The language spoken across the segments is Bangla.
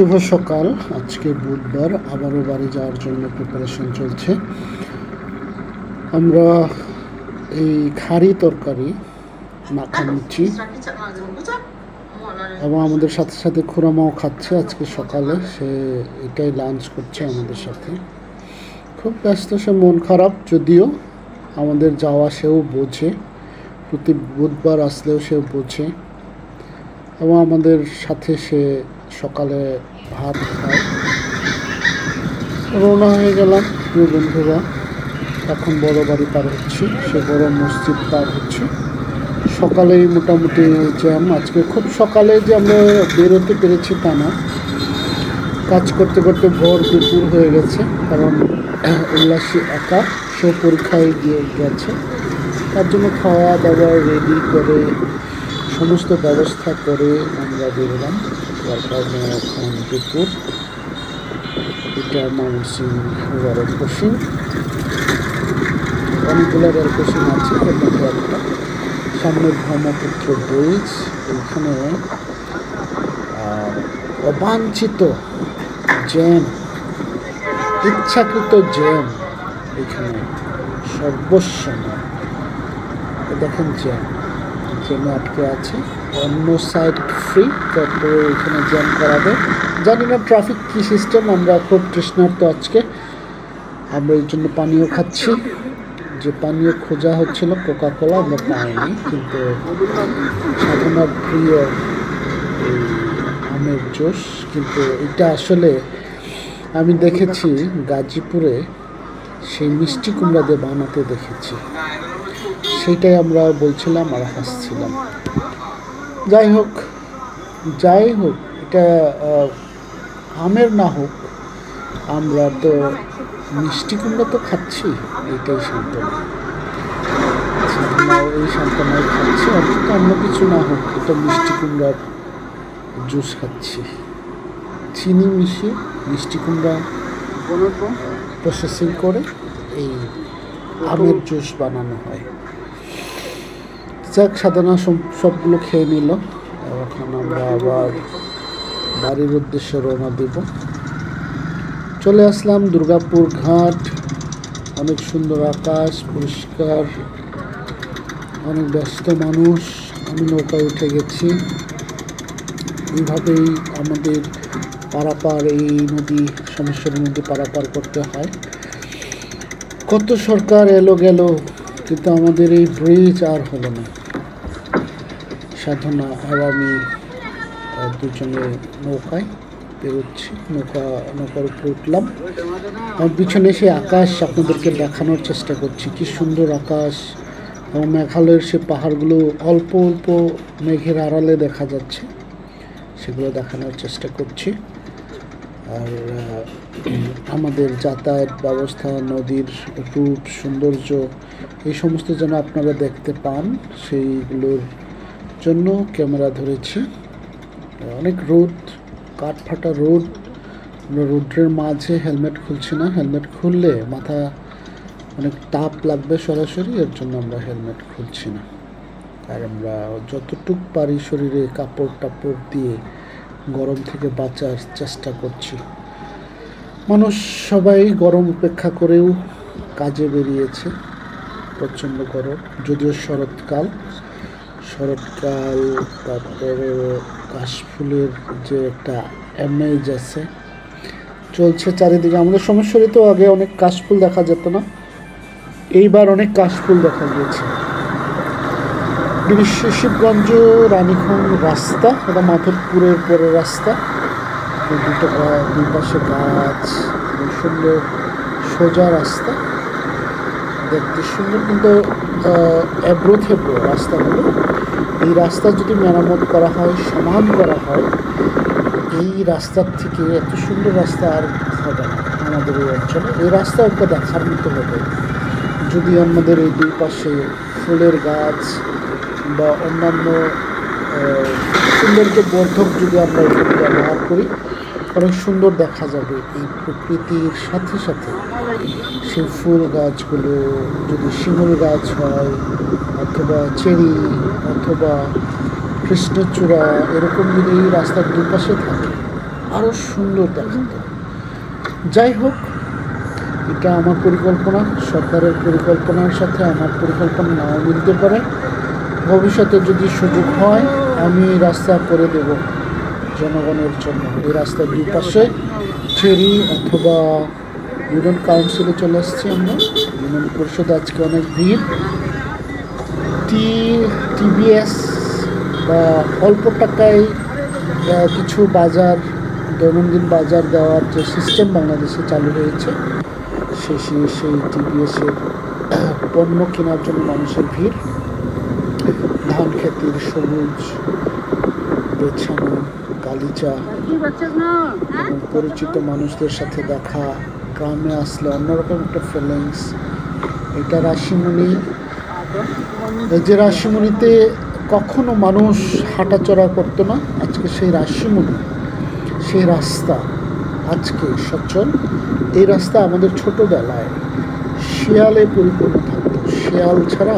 শুভ সকাল। আজকে বুধবার, আবারও বাড়ি যাওয়ার জন্য প্রিপারেশন চলছে। আমরা এই খাড়ি তরকারি মাখা নিচ্ছি এবং আমাদের সাথে সাথে খুড়ামাও খাচ্ছে। আজকে সকালে সে এটাই লাঞ্চ করছে আমাদের সাথে। খুব ব্যস্ত, সে মন খারাপ, যদিও আমাদের যাওয়া সেও বোঝে, প্রতি বুধবার আসলেও সে বোঝে এবং আমাদের সাথে সে সকালে ভাত খায়। রওনা হয়ে গেলাম প্রিয় বন্ধুরা। এখন বড় বাড়ি পার হচ্ছি, সে বড় মসজিদ পার হচ্ছে। সকালেই মোটামুটি জ্যাম। আজকে খুব সকালে যে আমরা বেরোতে পেরেছি তা না, কাজ করতে করতে ভোর দুপুর হয়ে গেছে। কারণ উল্লাসী একা, সে পরীক্ষায় গিয়ে গেছে, তার জন্য খাওয়া দাওয়া রেডি করে সমস্ত ব্যবস্থা করে আমরা বেরোলাম। যার কারণে এখন দুপুর। এটা ময়মনসিং রেল ক্রসিং, অনেকগুলো রেল ক্রসিং আছে, এর মধ্যে একটা সামনে ব্রহ্মপুত্র ব্রিজ। এখানে অবাঞ্ছিত জ্যাম, ইচ্ছাকৃত জ্যাম এখানে সর্বসময়। দেখেন জ্যামে আটকে আছে, অন্য সাইড ফ্রি, তারপরে এখানে জ্যাম করাবে। জানি না ট্রাফিক কী সিস্টেম। আমরা খুব তৃষ্ণার্ত আজকে, আমরা এই জন্য পানীয় খাচ্ছি। যে পানীয় খোঁজা হচ্ছিল কোকা কোলা, আমরা পাইনি, কিন্তু সাধনার প্রিয় এই আমের জুস। কিন্তু এটা আসলে আমি দেখেছি গাজীপুরে, সেই মিষ্টি কুমড়া দিয়ে বানাতে দেখেছি, সেইটাই আমরা বলছিলাম আর হাসছিলাম। যাই হোক, এটা আমের না হোক, আমরা তো মিষ্টি কুমড়া তো খাচ্ছি, এইটাই সান্ত্বনা। এই সান্ত্বনায় খাচ্ছি, অন্তত অন্য কিছু না হোক, এটা মিষ্টি কুমড়ার জুস খাচ্ছি। চিনি মিশিয়ে মিষ্টি কুমড়া প্রসেসিং করে এই আমের জুস বানানো হয়। যাক, সাধনা সবগুলো খেয়ে নিল। এখন আমরা আবার বাড়ির উদ্দেশ্যে রওনা দেব। চলে আসলাম দুর্গাপুর ঘাট। অনেক সুন্দর আকাশ, পরিষ্কার, অনেক ব্যস্ত মানুষ। আমি নৌকায় উঠে গেছি। এইভাবেই আমাদের পারাপার, এই নদী, সমস্যার নদী পারাপার করতে হয়। কত সরকার এলো গেল, কিন্তু আমাদের এই ব্রিজ আর হলো না। সাধনা আর আমি দুজনে নৌকায় বেরোচ্ছি, নৌকার উপরে উঠলাম। আমার পিছনে সে আকাশ আপনাদেরকে দেখানোর চেষ্টা করছি, কি সুন্দর আকাশ, এবং মেঘালয়ের সে পাহাড়গুলো অল্প অল্প মেঘের আড়ালে দেখা যাচ্ছে, সেগুলো দেখানোর চেষ্টা করছি। আর আমাদের যাতায়াত ব্যবস্থা, নদীর রূপ, সৌন্দর্য, এই সমস্ত যেন আপনারা দেখতে পান, সেইগুলোর জন্য ক্যামেরা ধরেছি। অনেক রোদ, কাঠফাটা রোদ। আমরা রোদ্রের মাঝে হেলমেট খুলছি না, হেলমেট খুললে মাথা অনেক তাপ লাগবে সরাসরি, এর জন্য আমরা হেলমেট খুলছি না। আর আমরা যতটুক পারি শরীরে কাপড় টাপড় দিয়ে গরম থেকে বাঁচার চেষ্টা করছি। মানুষ সবাই গরম উপেক্ষা করেও কাজে বেরিয়েছে। প্রচণ্ড গরম, যদিও শরৎকাল, তারপরে কাশফুলের যে একটা এমেজ আছে চলছে চারিদিকে। আমাদের সমস্যারই তো আগে অনেক কাশফুল দেখা যেত না, এইবার অনেক কাশফুল দেখা গিয়েছে। শিবগঞ্জ রানীখং রাস্তা, এটা মাধবপুরের পরে রাস্তা। দুই পাশে গাছ, সুন্দর সোজা রাস্তা, দেখতে সুন্দর, কিন্তু এবড়ো থেবড়ো রাস্তাগুলো। এই রাস্তা যদি মেরামত করা হয়, সমান করা হয়, এই রাস্তার থেকে এত সুন্দর রাস্তা আর হবে না আমাদের এই অঞ্চলে। এই রাস্তা একটা দেখার মতো হবে যদি আমাদের এই দুই পাশে ফুলের গাছ বা অন্যান্য সৌন্দর্য বর্ধক যদি আমরা এখানে ব্যবহার করি, অনেক সুন্দর দেখা যাবে। এই প্রকৃতির সাথে সাথে সেই ফুল গাছগুলো, যদি শিমুল গাছ হয়, অথবা চেরি, অথবা কৃষ্ণচূড়া, এরকম যদি রাস্তার দুপাশে থাকে, আরও সুন্দর দেখাতো। যাই হোক, এটা আমার পরিকল্পনা, সরকারের পরিকল্পনার সাথে আমার পরিকল্পনা নাও মিলতে পারে। ভবিষ্যতে যদি সুযোগ হয় আমি রাস্তা করে দেব জনগণের জন্য। এই রাস্তার দুই পাশে চেরি অথবা ইউনিয়ন কাউন্সিলে চলে আসছি আমরা। ইউনিয়ন পরিষদে আজকে অনেক ভিড়। টিবিএস বা অল্প টাকায় কিছু বাজার, দৈনন্দিন বাজার দেওয়ার যে সিস্টেম বাংলাদেশে চালু হয়েছে, সেই টিবিএসের পণ্য কেনার জন্য মানুষের ভিড়। ধান খেতের সবুজ বেছানো গালিচা এবং পরিচিত মানুষদের সাথে দেখা, গ্রামে আসলে অন্যরকম একটা ফিলিংস। এটা রাশিমণি, যে রাশিমণিতে কখনো মানুষ হাঁটাচলা করতো না, আজকে সেই রাশিমণি, সেই রাস্তা আজকে সচল। এই রাস্তা আমাদের ছোটবেলায় শিয়ালে পরিপূর্ণ থাকতো। শিয়াল ছাড়া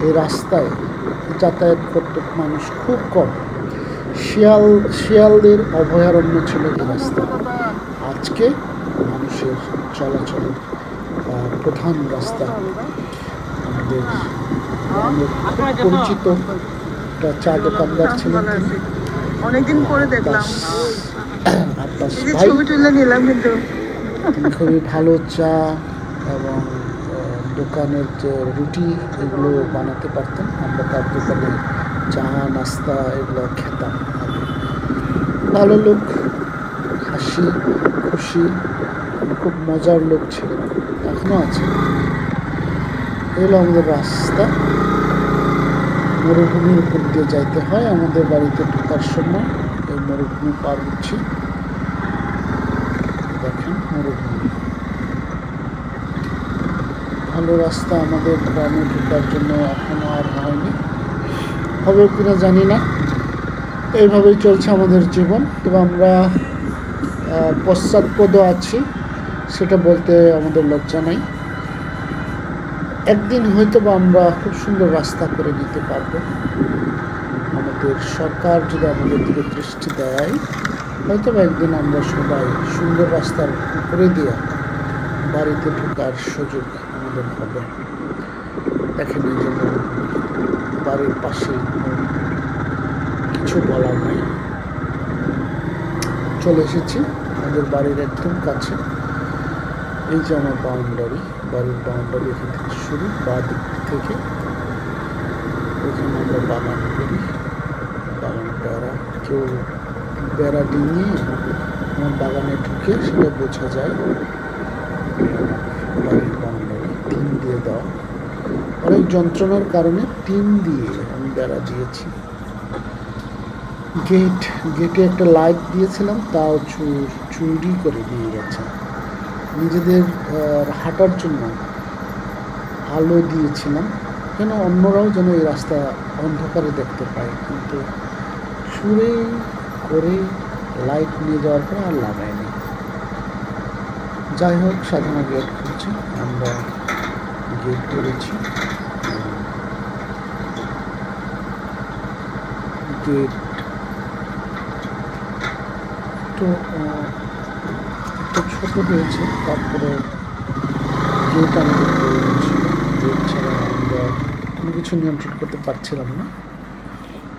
এই রাস্তায় যাতায়াত করতো মানুষ খুব কম। শিয়ালদের অভয়ারণ্য ছিল এই রাস্তা। আজকে মানুষের চলাচলের প্রধান রাস্তা। আমাদের পরিচিত একটা চা দোকানদার ছিলেন, অনেকদিন পরে দেখলাম, আব্বাস এই যে ভাই। ছবি তুলে নিলাম, কিন্তু তিনি খুবই ভালো চা এবং দোকানের যে রুটি এগুলো বানাতে পারতেন। আমরা তার দোকানে চা নাস্তা এগুলো খেতাম। ভালো লোক, হাসি খুশি, খুব মজার লোক ছিলেন, এখনো আছে। এগুলো আমাদের রাস্তা। মরুভূমির উপর দিয়ে যাইতে হয় আমাদের বাড়িতে ঢোকার সময়। এই মরুভূমি পার হচ্ছি, দেখেন মরুভূমি। ভালো রাস্তা আমাদের গ্রামে ঢোকার জন্য এখনো আর হয়নি, হবে কিনা জানি না। এইভাবেই চলছে আমাদের জীবন এবং আমরা পশ্চাৎপদ আছি, সেটা বলতে আমাদের লজ্জা নাই। একদিন হয়তো বা আমরা খুব সুন্দর রাস্তা করে নিতে পারবো। আমাদের সরকার যদি আমাদের দিকে দৃষ্টি দেয়, হয়তো বা একদিন আমরা সবাই সুন্দর রাস্তার উপরে দিয়ে বাড়িতে ঢোকার সুযোগ আমাদের হবে। দেখেন এই জন্য বাড়ির পাশে কিছু বলার নেই। চলে এসেছি আমাদের বাড়ির একদম কাছে। এই যে আমার বাউন্ডারি, বাড়ির বাউন্ডারি এখান থেকে শুরু, বা দিক থেকে ওখানে আমরা বাগান করি। বাগান বেড়া, কেউ বেড়া ডিঙিয়ে আমার বাগানে ঢুকে সেটা বোঝা যায়। বাড়ির বাউন্ডারি টিন দিয়ে দেওয়া, অনেক যন্ত্রণার কারণে টিন দিয়ে আমি বেড়া দিয়েছি। গেটে একটা লাইট দিয়েছিলাম, তাও চুরি করে নিয়ে গেছে। নিজেদের হাঁটার জন্য আলো দিয়েছিলাম, কেন অন্যরাও যেন এই রাস্তা অন্ধকারে দেখতে পায়, কিন্তু চুরি করে লাইট নিয়ে যাওয়ার পরে আর লাগায়নি। যাই হোক, সাধারণ গেট খুলছে, আমরা গেট করেছি। গেট তো একটু ছোট হয়েছে, তারপরে গেট আমাদের প্রয়োজন ছিল। গেট ছাড়া আমরা কোনো কিছু নিয়ন্ত্রণ করতে পারছিলাম না।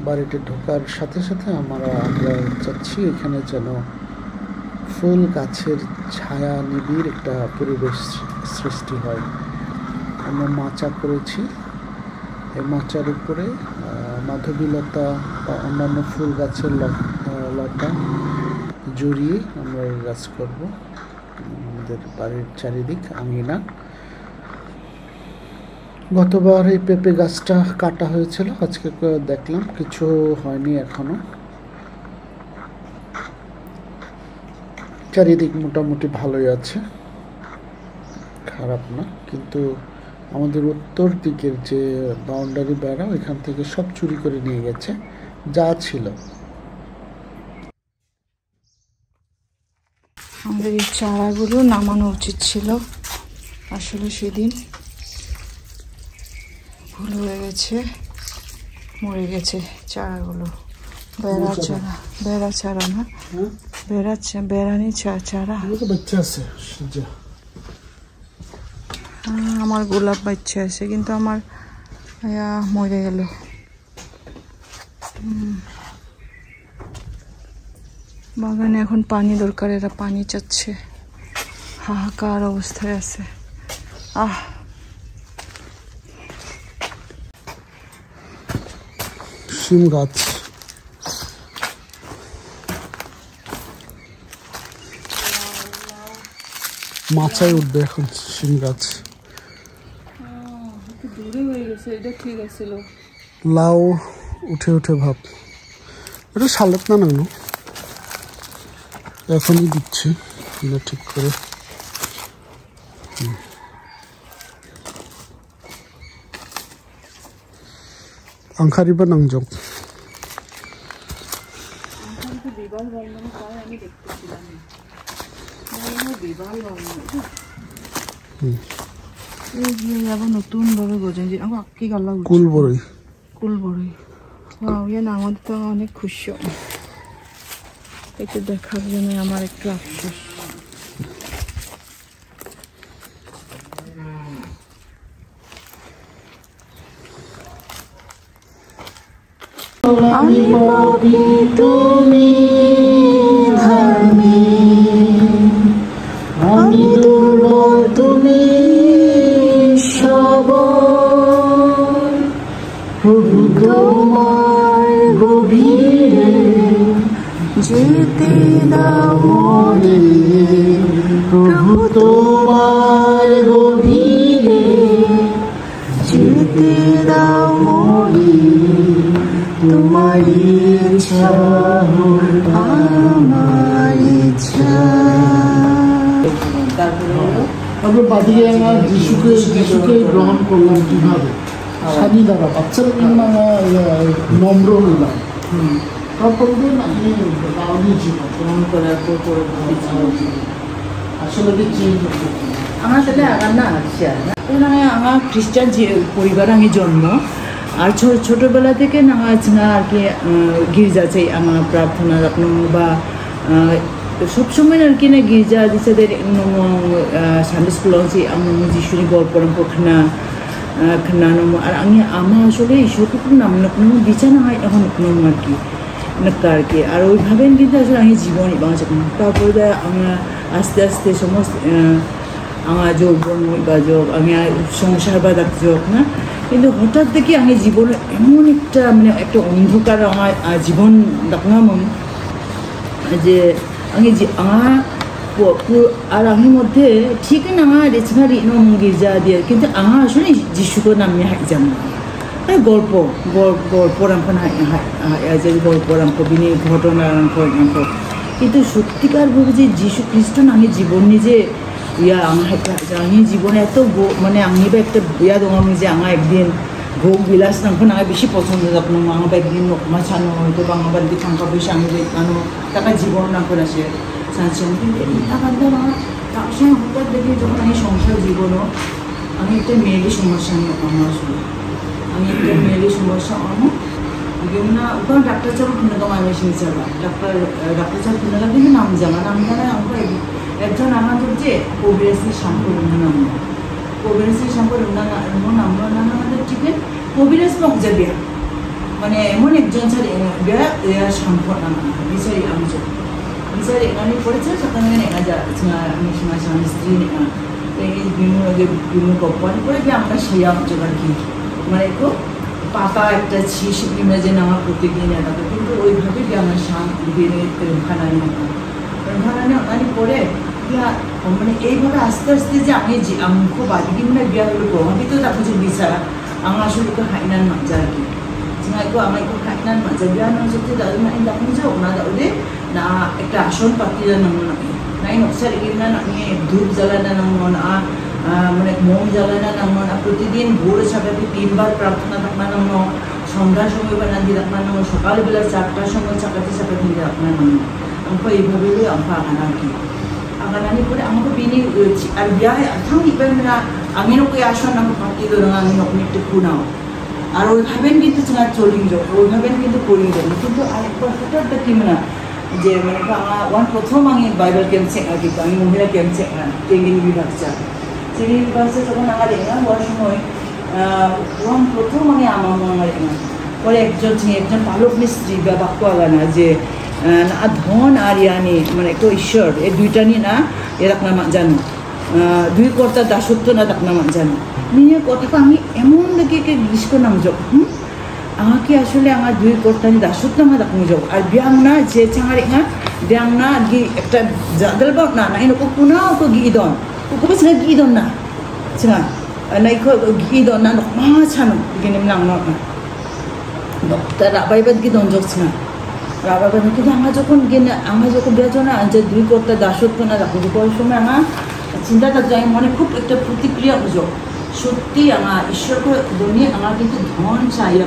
বাড়িতে ঢোকার সাথে সাথে আমরা চাচ্ছি এখানে যেন ফুল গাছের ছায়া নিবিড় একটা পরিবেশ সৃষ্টি হয়। আমরা মাচা করেছি, এই মাচার উপরে মাধবীলতা বা অন্যান্য ফুল গাছের লতা জড়িয়ে আমরা এই গাছ করব আমাদের বাড়ির চারিদিক আঙিনা। গতবার এই পেঁপে গাছটা কাটা হয়েছিল, আজকে দেখলাম কিছু হয়নি এখনো। চারিদিক মোটামুটি ভালোই আছে, খারাপ না। কিন্তু আমাদের উত্তর দিকের যে বাউন্ডারি বেড়া, ওইখান থেকে সব চুরি করে নিয়ে গেছে যা ছিল। আমাদের এই চারাগুলো নামানো উচিত ছিল, আসলে সেদিন ভুল হয়ে গেছে, মরে গেছে চারাগুলো। বেড়া চারা না, বেড়াচ্ছে, বেড়ানি চারা। বাচ্চা আছে, আমার গোলাপ বাচ্চা আছে, কিন্তু আমার মরে গেল। বাগানে এখন পানি দরকার, এরা পানি চাচ্ছে, হাহাকার অবস্থায় আছে। শিম গাছ, মাচায় উঠবে এখন শিম গাছ। দূরে হয়ে গেছে, এটা ঠিক আছিল। লাউ উঠে উঠে ভাব, এটা সালেত না নানো, এখনই দিচ্ছি ঠিক করে। আংখারিবা নাংজং নতুন ভাবে বোঝেন যে কি গাল্লা কুলবরই কুলবরই। ইয়ে না, আমাদের তো অনেক খুশি, এটা দেখার জন্য আমার একটু আফসোস। আমি পাপী তুমি ধার্মী, আমি দুর্বল তুমি সবল, প্রভু তোমার গভীরে যেতে দাও মনে, প্রভু তোমার গভীরে যেতে দাও মনে, তোমার ইচ্ছা আমার ইচ্ছা। তারপরে বাদিকে আমরা যিশুকে গ্রহণ করলাম কিভাবে, স্বাধীন দ্বারা বাচ্চারা কিন্তু নম্র হইলাম, তারপরে আপনি গাওয়ানি জীবন গ্রহণ করার পর আসলে চেঞ্জ আমার সাথে আগার না আসছে আমার খ্রিস্টান যে পরিবার আমি জন্ম, আর ছোটোবেলা থেকে না আর কি গির্জা চাই আমার প্রার্থনা রাখনো বা সবসময় আর কি না গির্জা দিচ্ছে সানডে স্কুল আছে আমি যিশুনি গল্পরম খানা খানানো, আর আমি আমার আসলে ঈশ্বরকে কোনো নাম নাকনো বিছানা হয় এখন নাকনো আর কি নাক্কা আর কি, আর ওইভাবে কিন্তু আসলে আমি জীবনই বাঁচা। তারপরে আমরা আস্তে আস্তে সমস্ত আমার যৌবন বা যোগ আমি সংসার বা ডাক্তার যোগ না, কিন্তু হঠাৎ দেখি আমি জীবনে এমন একটা মানে একটা অন্ধকার আমার জীবন দেখলাম যে আমি আমার আর আমার মধ্যে ঠিক না আমার রেচনারি গির্জা দিয়ে, কিন্তু আমার আসলে যিশুকে নামে হাই যান গল্পরাঙ্ক যে গল্পরাঙ্ক বিনি ঘটনারাঙ্ক, কিন্তু সত্যিকারভাবে যে যিশু খ্রিস্ট আমি জীবন নিজে আমি জীবনে এত মানে আমি একটা ইয়া দোকান যে আমার একদিন ভোগ বিলাস নামখন আমার বেশি পছন্দ যখন আমার একদিন নকমা ছানো হয়তো বাংলা দিকে টাকা পয়সা আমি আনো টাকা জীবন নামখন আসে চাচ্ছেন, কিন্তু টাকা দিয়ে আমার তার সঙ্গে হঠাৎ দেখি যখন আমি সংসার জীবনও আমি একটা মেয়েলি সমস্যা নিয়ে আমার আসলে আমি একটা মেয়েলি সমস্যা আমার না ওখানে ডাক্তার চাপ খুনে তোমার মেশিন চালা ডাক্তার চাপ খুনে কিন্তু নাম জানা নাম জানা আমরা একজন আমাদের যে কবিরাসি সম্পূর্ণ নাম কবিরাসি সম্পূর্ণ আমাদের চিকেন কবিরাস মজা বিয়া মানে এমন একজন স্যার বিয়া সম্পূর্ণ বিচারি আমি বিচারি এখানে পড়েছে সেখানে একা যা আমি সময় স্বামী স্ত্রী এই বিভিন্ন গপ্পান করে যে আমরা সেই অঞ্চল আর কি মানে একটু পাকা একটা শিশিপিমে যে নামা প্রত্যেকদিন এটা কিন্তু ওইভাবে যে আমার খানানি খানানি পরে মানে এইভাবে আস্তে আস্তে যে আমি খুব আগে মানে বিয়া হলো প্রভাবিত তাকে যে বিচারা আমার আসলে একটু হাইনান মজা আর কি আমার একটু হাইনান মজা বিয়া না সত্যি দাদু না দেখুন যে ওনারা ওদের না একটা আসন পাতিরা নামো নাকি নাই নকশার এগিয়ে না আমি ধূপ জ্বালানা নামো না মানে মোম জ্বালানা নামো না প্রতিদিন ভোর সাকাতে 3 বার প্রার্থনা থাকনা নামো সন্ধ্যার সময় বানাদি রাখনা নামো সকালবেলা 4টার সময় চাকাতে দিয়ে রাখনা নামো আমাকে এইভাবে আমাকে আগানা আর কি আগানানি করে আমাকে বিনি আর বিয়া থাম ইবার না আমি নকে আসন আমাকে পাতি ধরো আমি নকনি একটু খুনাও আর ওইভাবে কিন্তু তোমার চলি যাও ওইভাবে কিন্তু করিয়ে দেবো, কিন্তু আরেকবার হঠাৎ দেখি না যে মানে আমার প্রথম আমি বাইবেল ক্যাম্প চেক আর কি আমি মহিলা ক্যাম্প চেক ট্রেনিং বিভাগটা ট্রেনিং বিভাগটা যখন আমার এনা হওয়ার সময় প্রথম আমি আমার মনে পরে একজন পালক মিস্ত্রি বা বাক্য আগানা যে না ধন আর ইয়ানি মানে একটু ঈশ্বর এই দুইটা নিয়ে না এরকম জানো দুই কর্তার দাসত্ব না ডাকনা জানো নিয়ে কথাটা আমি এমন দেখে গ্রীষ্ম নাম যোগ আমাকে আসলে আমার দুই কর্তানি দাসত্ব আমার ডাকনি যোগ আর ব্যাং না যে চাঙার এঙা ব্যাং না গি একটা জাদল বাক না না এনকো পুনা ওকে গিদন ওকে বস না গিদন না চাঙা না ইকো গিদন না মা ছানো গিনে নাম না ডক্টর রাবাইবাদ গিদন যোগ চাঙা রাবাইবাদ কিন্তু আমার যখন বেজনা যে দুই কর্তার দাসত্ব না ডাকনি যোগ ওই সময় আমার চিন্তা থাকতো আমি মনে খুব একটা প্রতিক্রিয়া বুঝো সত্যি আমার ঈশ্বরকে দনিয়ে আমার কিন্তু ধন চাই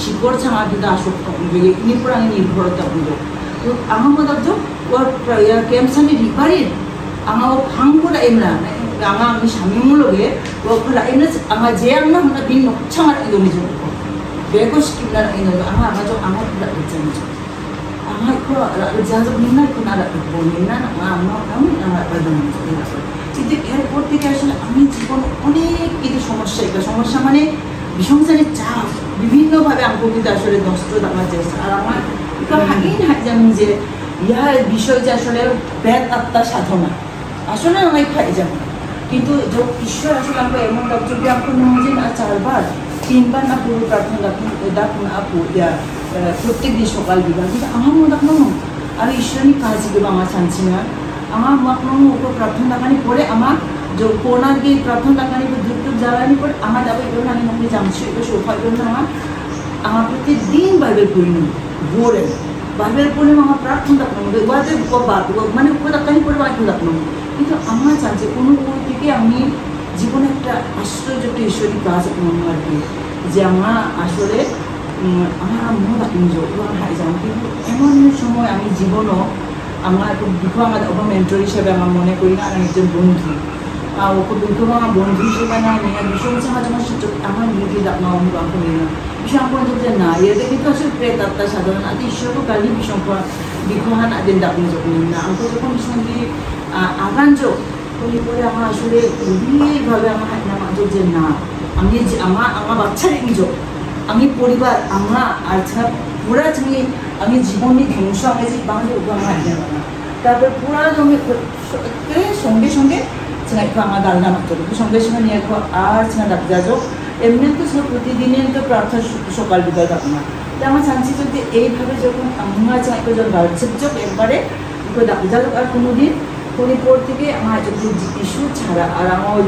শিকড় ছাড়া আমার কিন্তু আসক্ত এগুলির উপর আমি নির্ভরতা বুঝো তো আমার মতো ওর ক্যাম্পসানি রিপারির আমার ফাং করে এমরা আমার আমি স্বামীমূলকে ওরা এমনি আমার যে আমরা আমরা বিন নকছামার ইদমি যোগ বেগস কিনার ইদমি আমার আমার জানি আমার যা যোগ নিনা কিনারা নিনা আমার কিন্তু এরপর থেকে আসলে আমি জীবন অনেক কিছু সমস্যা এটা সমস্যা মানে সংসারের চাপ বিভিন্নভাবে আমাকে কিন্তু আসলে নষ্ট দেওয়া চেষ্টা আর আমার হাগিন জানি যে ইহার বিষয় যে আসলে ব্যাগ আত্মা সাধনা আসলে আমি খাই যাবো কিন্তু ঈশ্বর আসলে আমরা এমন যদি আমাকে মনে না 4 বার 3 বার না পুরো প্রার্থনা ডাকুন আপু প্রত্যেক দিন সকাল দিবা কিন্তু আমার মনে রাখলাম আর ঈশ্বরই কাজ দেবো আমার চাচ্ছি না আমার মাকনো ওপর প্রার্থনা লাগানি পরে আমার যে কোনার গিয়ে প্রার্থনা লাগানি ধূপ জ্বালানি পরে আমার যাবো এগুলো আমি মনে জানছি এটা সৌভাগ্য জন্য আমার প্রতিদিন বাইবেল পড়ি নি ভোরে বাইবেল পড়লে আমার প্রার্থনা লাগানো ওয়াজে মানে উপদাকানি পড়ে বাইবেল লাগানো কিন্তু আমার চাচ্ছে কোনো থেকে আমি জীবনে একটা আশ্চর্য একটা ঈশ্বরী কাজ মনে আর কি যে আমার আসলে আমার মনে রাখুন যে হাই যান কিন্তু এমন সময় আমি জীবনও আমার দুঃখ আমার ওপর মেন্টর হিসেবে আমার মনে করি না আমি একজন বন্ধু ওপর দুঃখ আমার বন্ধু হিসেবে না নিয়ে বিষয় হচ্ছে আমার সুযোগ আমার নিজে আপনার অনুভব করি না বিষয় আমার যে না এতে কিন্তু আসলে প্রেত আত্মা সাধারণ আদি ঈশ্বরও কালি বিষয় বিঘহান আদিন ডাকনি যখন না আমাকে যখন সঙ্গে আগান যোগ পরে আমার আসলে গভীরভাবে আমার আমার যে না আমি যে আমার বাচ্চার নিজক আমি পরিবার আমরা আর ছাড়া পুরা আমি জীবনে ধ্বংস আমি যে বাংলা উপর আমার তারপর পুরা জমি সঙ্গে সঙ্গে আমার দালনা মাত্র সঙ্গে সঙ্গে নিয়ে আর ডাক্তার যোগ এমনি তো প্রতিদিনের তো প্রার্থনা সকাল বিকাল ডাকনা তো আমার চান্সি যে এইভাবে যখন আমরা চাই যখন বার্ষিক যোগ একবারে ডাক্তার আর কোনোদিন পর থেকে আমার যদি ইস্যু ছাড়া আর আমার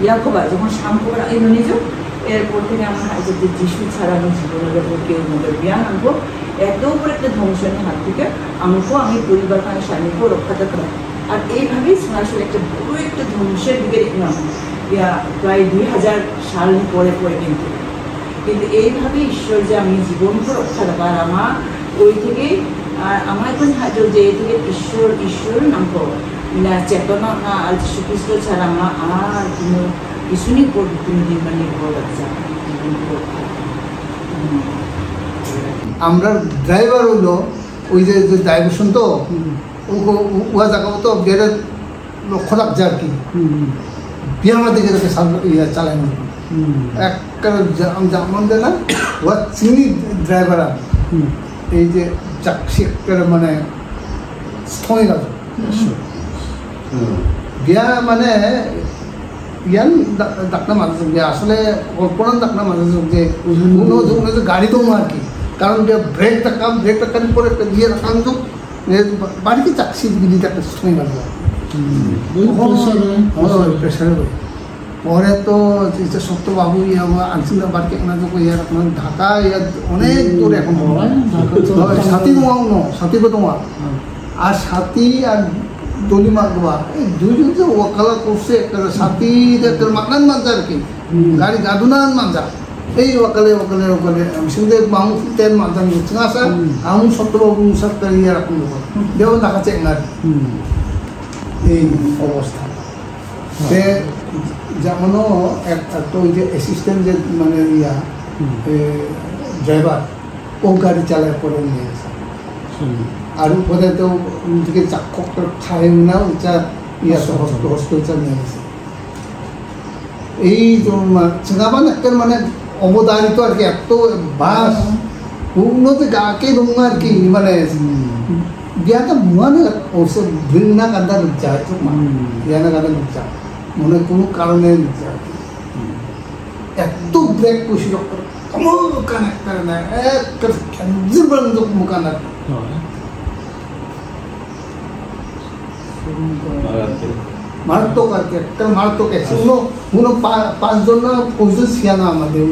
ইয়াকোবা যখন শামকোবার এই নিজেও এরপর থেকে আমার যদি যিশু ছাড়া আমি জীবনের ওপর কেউ মধ্যে জ্ঞান আনবো এত উপর একটা ধ্বংসনের হাত থেকে আমাকেও আমি পরিবার আমি স্বামীকেও রক্ষাতে পারি আর এইভাবেই আসলে একটা বড় একটা ধ্বংসের দিকে দেখলাম প্রায় 2000 সাল পরে কিন্তু এইভাবে ঈশ্বর যে আমি জীবনকে রক্ষা দেবো আর আমার ওই থেকেই আর আমার এখন যে এই থেকে ঈশ্বর নাম না চেতনা না আর যীশু খ্রিস্ট ছাড়া আমার আর কোনো কিছুরই কোনোদিন মানে নির্ভর আছে আমরা ড্রাইভার হইলো ওই যে ড্রাইভার তো ওয়া জায়গা তো বেড়ে লক্ষ্য রাখছে আর কি বিয়ার দিকে চালানো একটা যেমন না ওয়া চিনি ড্রাইভার এই যে চাকসি মানে স্থলে গেল বিয়া মানে ইয়ান ডাক্তার মাঝে যে আসলে কল্পনার ডাক্তার মাঝে যে গাড়ি তো আর কি কারণ ব্রেক টাকাম পরে দিয়ে রাখান তো বাড়িতে চাকসি দিদিতে একটা স্থলে গেল প্রেশারে পরে তো সত্যবাবু ইয়া আনছিল বাড়িতে ইয়ার ঢাকা ইয়ার অনেক দূর এখন সাথী তোমাও ন সাথী তোমার আর সাথী আর দলি মাগবা এই দুইজন যে ওকালা করছে একটা সাথী একটা মাগনান মানজা আর কি গাড়ি গাদুনান মানজা এই ওকালে সঙ্গে মামু তেল মানজান হচ্ছে না স্যার আমি সত্যবাবু সরকার ইয়ে রাখুন দেও দেখাচ্ছে না এই অবস্থা যেমনও একটা ওই যে অ্যাসিস্ট্যান্ট যে মানে ইয়া ড্রাইভার ও গাড়ি চালায় পরে নিয়ে আসে আৰু উপরে তো থেকে চাক্ষক খাই না উচা ইয়াতে হস্ত উচা নিয়ে গেছে এই চেনাবান একটা মানে অবদারিত আর কি এত বাস উন্নতি গাকে দোঙ আর কি মানে বিয়াটা মুয়ানে ওসব ভিন্না কান্দা যায় তো বিয়ানা কান্দা যায় মনে কোনো কারণে যায় এত ব্রেক করছিল কমল কানেক্ট করে না এক জীবন যখন মুখানা মারাত্মক আর কি একটা মারাত্মক আছে উনো পাঁচজন না পঁচিশ ছিয়ানা আমাদের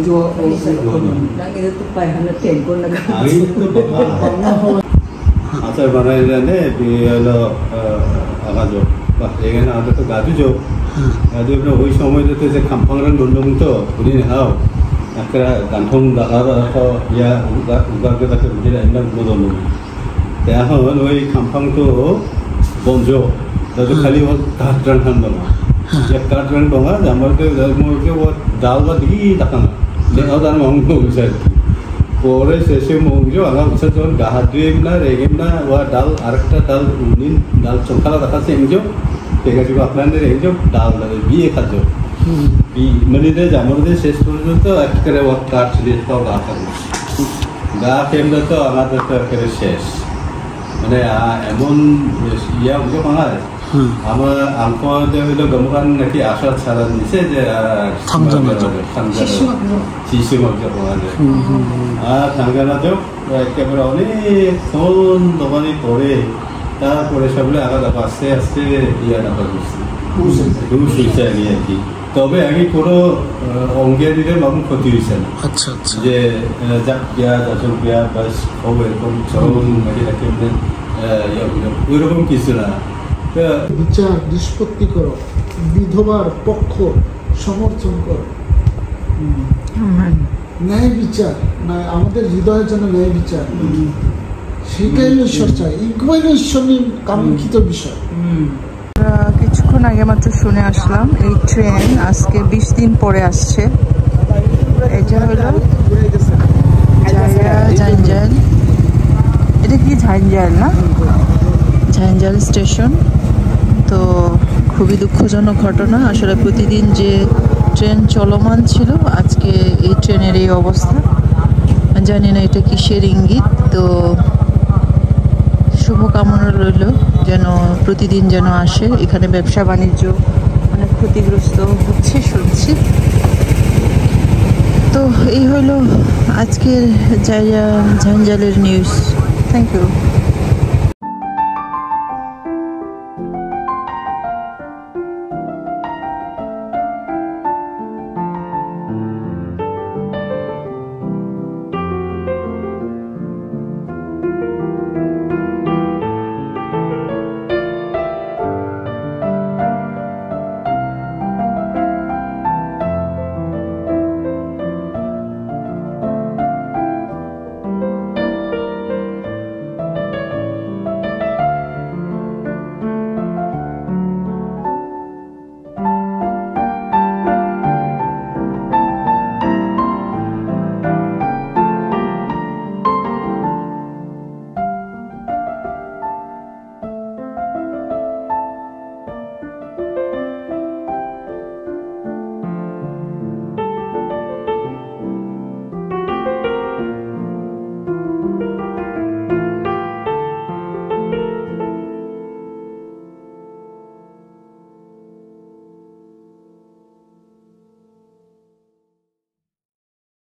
আচার বানাই জানে হলো আগাজো বা এখানে আমাদের তো গাজুজো গাজু ওই সময়টাতে যে খাম্পাংরাং দন্দং তো উনি হাও একটা গান্থং দাগার ইয়া উগাকে তাকে বুঝে একদম দন্দং এখন ওই খাম্পাং তো বঞ্জ তাদের খালি কাঠরাং খান দङ কাঠরাং দङ আমাকে ডাল বা দিকে তাকানো দেখাও তার মঙ্গ বিচার পরে শেষে মঙ্গিও আগা উৎসা যখন গাহাদ্রিম না রেগেম না ওয়া ডাল আরেকটা ডাল উনিন ডাল চঙ্কালা দেখাচ্ছে এমনিও পেগাছিব আপনাদের এমনিও ডাল বিয়ে খাদ্য মানে আমাদের শেষ পর্যন্ত একেবারে ওর কাঠ ছিল তাও গা খাবো গা খেমলে তো আমাদের তো একেবারে শেষ মানে এমন ইয়া বুঝো বাঙাল আমার আমাদের হইলো গমকান নাকি আশা ছাড়া দিছে যে শিশু মজা বাঙালি আর থাঙ্গানাতেও একেবারে অনেকক্ষণ দোকানে পড়ে তারপরে সবগুলো আলাদা আস্তে আস্তে ইয়া দেখা করছি রুশ হয়েছে আর কি তবে আগে কোনো অঙ্গে দিলে মামুন ক্ষতি হয়েছে না আচ্ছা আচ্ছা যে যাক বিয়া দশক বিয়া বাস হবে এরকম চরম নাকি কেমন ওই রকম কিছু না বিচার নিষ্পত্তি করো বিধবার পক্ষ সমর্থন করো ন্যায় বিচার না আমাদের হৃদয়ের জন্য ন্যায় বিচার সেটাই ঈশ্বর চাই এইগুলোই ঈশ্বর কাঙ্ক্ষিত বিষয় কিছুক্ষণ আগে মাত্র শুনে আসলাম এই ট্রেন আজকে 20 দিন পরে আসছে এটা হলো ঝাঞ্ঝাল এটা কি ঝাঞ্ঝাল না ঝাঞ্ঝাল স্টেশন তো খুবই দুঃখজনক ঘটনা আসলে প্রতিদিন যে ট্রেন চলমান ছিল আজকে এই ট্রেনের এই অবস্থা জানি না এটা কিসের ইঙ্গিত তো শুভকামনা রইল যেন প্রতিদিন যেন আসে এখানে ব্যবসা বাণিজ্য অনেক ক্ষতিগ্রস্ত হচ্ছে শুনছি তো এই হলো আজকের ঝাঞ্ঝালের নিউজ থ্যাংক ইউ